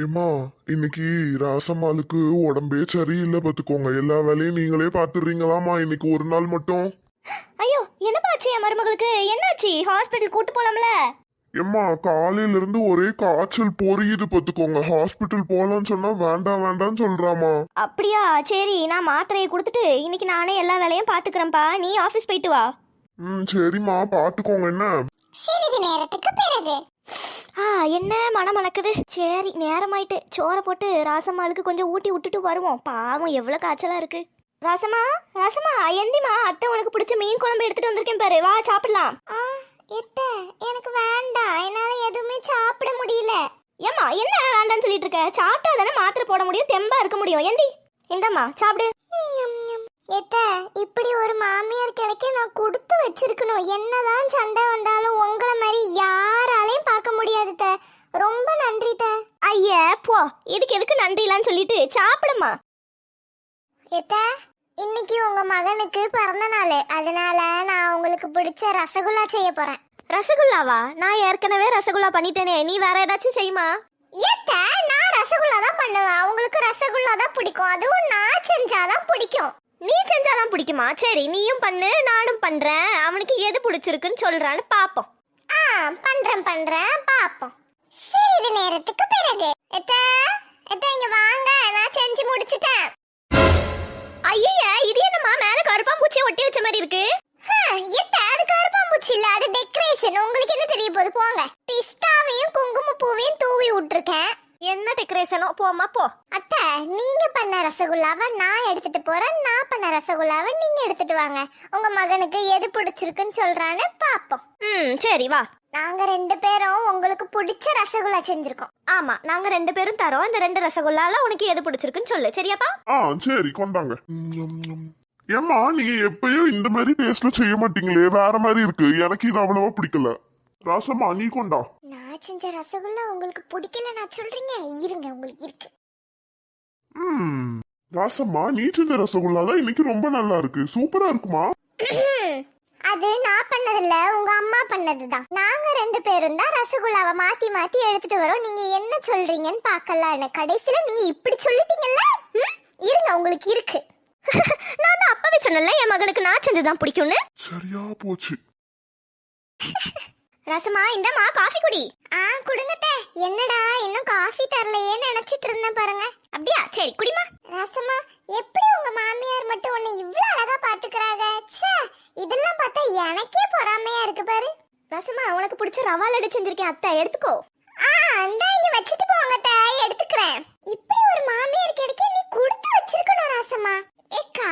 ஏம்மா, இன்னைக்கு ராசம்மாளுக்கு உடம்பே சரியில்லை பாத்துக்கோங்க. எல்லா வேலையும் நீங்களே பாத்துடுறீங்களாமா இன்னைக்கு ஒரு நாள் மட்டும்? ஐயோ, என்னப்பாச்சு என் மருமகளுக்கு? என்னாச்சு? ஹாஸ்பிட்டல் கூட்டு போலாம்ல? ஏம்மா, காலையில இருந்து ஒரே காய்ச்சல் பொரியுது பாத்துக்கோங்க. ஹாஸ்பிட்டல் போலான்னு சொன்னா வேண்டாம் வேண்டாம்னு சொல்றாமா. அப்படியா? சரி, நான் மாத்திரையை கொடுத்துட்டு இன்னைக்கு நானே எல்லா வேலையும் பாத்துக்கிறேன்ப்பா. நீ ஆபீஸ் போயிட்டு வா. சரிம்மா, பாத்துக்கோங்க. என்ன சிறிது நேரத்துக்கு பிறகு என்ன மனம் மணக்குது. சரி, நேரமாயிட்டு சோறை போட்டு ராசம்மாளுக்கு கொஞ்சம் ஊட்டி விட்டுட்டு வருவோம். பாவம் எவ்வளவு காய்ச்சலா இருக்கு. ராசம்மா, ராசம்மா, எந்திமா, அத்தை உனக்கு பிடிச்ச மீன் குழம்பு எடுத்துட்டு வந்திருக்கேன் பாரு, வா சாப்பிடலாம். எனக்கு வேண்டாம், என்னால எதுவுமே சாப்பிட முடியல. ஏம்மா, என்ன வேண்டாம்னு சொல்லிட்டு இருக்க? சாப்பிட்டா தானே மாத்திரை போட முடியும், தெம்பா இருக்க முடியும். ஏண்டி, இந்தம்மா சாப்பிடு. இப்படி ஒரு மாமியார் கிடைக்க நான் கொடுத்து வச்சிருக்கணும். என்னதான் சண்டை வந்தாலும் உங்களை மாதிரி யாராலையும் பார்க்க முடியாது. ரொம்ப நன்றி. ஐயா போ, இதுக்கு எதுக்கு நன்றிலான்னு சொல்லிட்டு சாப்பிடுமா. இன்னைக்கு உங்க மகனுக்கு பிறந்த நாள், அதனால நான் உங்களுக்கு பிடிச்ச ரசகுல்லா செய்ய போறேன். ரசகுல்லாவா? நான் ஏற்கனவே ரசகுல்லா பண்ணிட்டேனே, நீ வேற ஏதாச்சும் செய்யுமா? நான் ரசகுல்லா தான் பண்ணுவேன். உங்களுக்கு ரசகுல்லா தான் பிடிக்கும், அதுவும் நான் செஞ்சாதான் பிடிக்கும். நீ செஞ்சாதான் பிடிக்குமா? சரி, நீயும் பண்ணு, நானும் பண்றேன். அவனுக்கு எது பிடிச்சிருக்குன்னு சொல்றான்னு பாப்போம். பண்றேன் பாப்போம். சிறிது நேரத்துக்கு பிறகு இங்க வாங்க, நான் செஞ்சு முடிச்சிட்டேன். ஐயா, இது என்னம்மா மேல கருப்பாம்பூச்சியை ஒட்டி வச்ச மாதிரி இருக்கு? அது கருப்பாம்பூச்சி இல்ல, அது டெக்கரேஷன். உங்களுக்கு என்ன தெரிய போகுது? போங்க. பிஸ்தாவையும் குங்குமப்பூவையும் தூவி விட்டுருக்கேன். என்ன டெக்கரேஷனோ, போமா போ. அத்தை, நீங்க பண்ண ரசகுல்லாவை நான் எடுத்துட்டு போறேன், நான் பண்ண ரசகுல்லாவை நீங்க எடுத்துட்டு வாங்க. உங்க மகனுக்கு எது பிடிச்சிருக்குன்னு சொல்றான்னு பாப்போம். சரி வா. நாங்க 2 பேரும் உங்களுக்கு பிடிச்ச ரசகுல்லா செஞ்சிருக்கோம். ஆமா, நாங்க 2 பேரும் தரோம். இந்த 2 ரசகுல்லால உனக்கு எது பிடிச்சிருக்குன்னு சொல்லு, சரியாப்பா? சரி, கொண்டாங்க. ஏம்மா, நீங்க எப்பயும் இந்த மாதிரி டேஸ்ட்ல செய்ய மாட்டீங்களே, வேற மாதிரி இருக்கு. எனக்கு இது அவ்வளவா பிடிக்கல. ராசம்மா, நீ கொண்டா. நான் செஞ்ச ரசகுல்லா உங்களுக்கு பிடிக்கல நான் சொல்றீங்க? இருங்க, உங்களுக்கு இருக்கு. ராசம்மா, நீ செஞ்ச ரசகுல்லா தான் இன்னைக்கு ரொம்ப நல்லா இருக்கு, சூப்பரா இருக்குமா? அது நான் பண்ணதில்ல, உங்க அம்மா பண்ணதுதான். நாங்க 2 பேரும் தான் ரசகுல்லாவை மாத்தி மாத்தி எடுத்துட்டு வரோம். நீங்க என்ன சொல்றீங்கன்னு பாக்கலாம். கடைசியில நீங்க இப்படி சொல்லிட்டீங்கல்ல. இருங்க, உங்களுக்கு இருக்கு. நான் தான் அப்பவே சொன்னல, என் மகனுக்கு நான் செஞ்சதுதான் பிடிக்கும்னு. சரியா போச்சு. ரசமா, இந்தமா காஃபி குடி. குடுங்கட்டே. என்னடா இன்னும் காஃபி தரலையே நினைச்சிட்டு இருந்தேன் பாருங்க. அப்படியா? சரி குடிமா. ரசமா, எப்படி உங்க மாமியார் மட்டும் உன்னை இவ்வளவு அழகா பாத்துக்கறாங்க? ச்சே, இதெல்லாம் பார்த்தா எனக்கே பொறாமையா இருக்கு பாரு. ரசமா, உனக்கு பிடிச்ச ரவா லட்டு செஞ்சிருக்கேன் அத்தை, எடுத்துக்கோ. அந்த இங்க வச்சிட்டு போங்க அத்தை, எடுத்துக்கறேன். இப்படி ஒரு மாமியார் கிடைக்க நீ கொடுத்து வச்சிருக்கணும் ரசமா. ஏக்கா,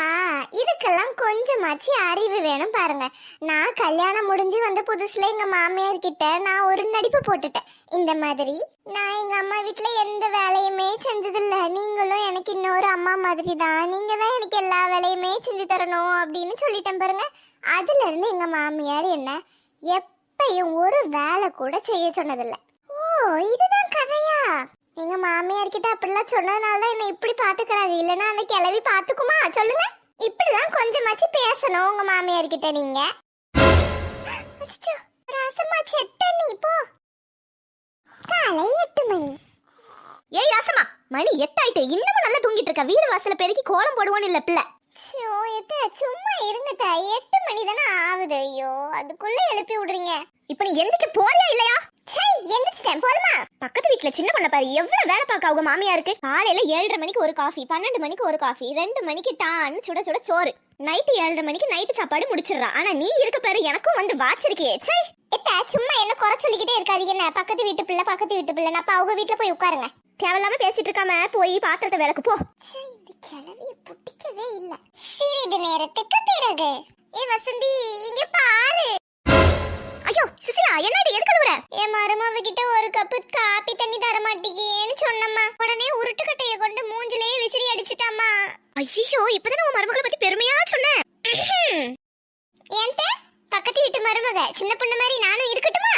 இதுக்கெல்லாம் கொஞ்சமாச்சு அறிவு வேணும் பாருங்க. நான் கல்யாணம் முடிஞ்சு வந்த புதுசுல எங்க மாமியார் கிட்ட நான் ஒரு நடிப்பு போட்டுட்டேன். இந்த மாதிரி நான் எங்க அம்மா வீட்டுல எந்த வேலையுமே செஞ்சதில்ல, நீங்களும் எனக்கு இன்னொரு அம்மா மாதிரி தான், நீங்க தான் எனக்கு எல்லா வேலையுமே செஞ்சு தரணும் அப்படின்னு சொல்லிட்டேன் பாருங்க. அதுல இருந்து எங்க மாமியார் என்ன எப்பயும் ஒரு வேலை கூட செய்ய சொன்னதில்ல. ஓ, இதுதான் கதையா? எங்க மாமியார் கிட்ட அப்படிலாம் சொன்னதுனால தான் என்ன இப்படி பாத்துக்கிறாங்க. இல்லனா அந்த கிளவி பாத்துக்குமா சொல்லுங்க? இப்படிலாம் கொஞ்சமாச்சு பேசணும் உங்க மாமியார் கிட்ட நீங்க. ராசமா, செத்த நீ போ. காலை 8 மணி. ஏய் ராசமா, மணி 8 ஆயிட்டு, இன்னமும் நல்லா தூங்கிட்டு இருக்க. வீடு வாசல பெருக்கி கோலம் போடுவோன்னு இல்ல பிள்ளை. சும்மா இருங்கட்ட, 8 மணி தானே ஆகுது. ஐயோ, அதுக்குள்ள எழுப்பி விடுறீங்க. இப்ப நீ எந்திரிச்சு போறியா இல்லையா? எந்திரிச்சிட்டேன், போதுமா? பக்கத்து வீட்டுல சின்ன பொண்ண பாரு, எவ்வளவு வேலை பார்க்க அவங்க மாமியா இருக்கு. காலையில 7:30 மணிக்கு ஒரு காஃபி, 12 மணிக்கு ஒரு காஃபி, 2 மணிக்கு டான்னு சுட சுட சோறு, நைட்டு 7:30 மணிக்கு நைட்டு சாப்பாடு முடிச்சிடறா. ஆனா நீ இருக்க பாரு, எனக்கும் வந்து வாச்சிருக்கியே. சும்மா என்ன குறை சொல்லிக்கிட்டே இருக்காது. என்ன பக்கத்து வீட்டு பிள்ளை, நான் அவங்க வீட்டுல போய் உட்காருங்க. தேவையில்லாம பேசிட்டு இருக்காம போய் பாத்திரத்தை விளக்கு போ. கிளவிய புடிக்கவே இல்ல. சிறிது நேரத்துக்கு பிறகு வசந்தி, இங்க பாரு. ஐயோ சுசிலா, என்னடி எதுக்கு அழுவுற? என் மருமவ கிட்ட ஒரு கப்பு காபி தண்ணி தர மாட்டீங்கன்னு சொன்னம்மா. உடனே உருட்டுக்கட்டைய கொண்டு மூஞ்சிலே விசிறி அடிச்சிட்டாமா. ஐயோ, இப்பதான் உன் மருமகளை பத்தி பெருமையா சொன்னேன். ஏன்ட்ட பக்கத்து வீட்டு மருமக சின்ன பொண்ணு மாதிரி நானும் இருக்கட்டுமா?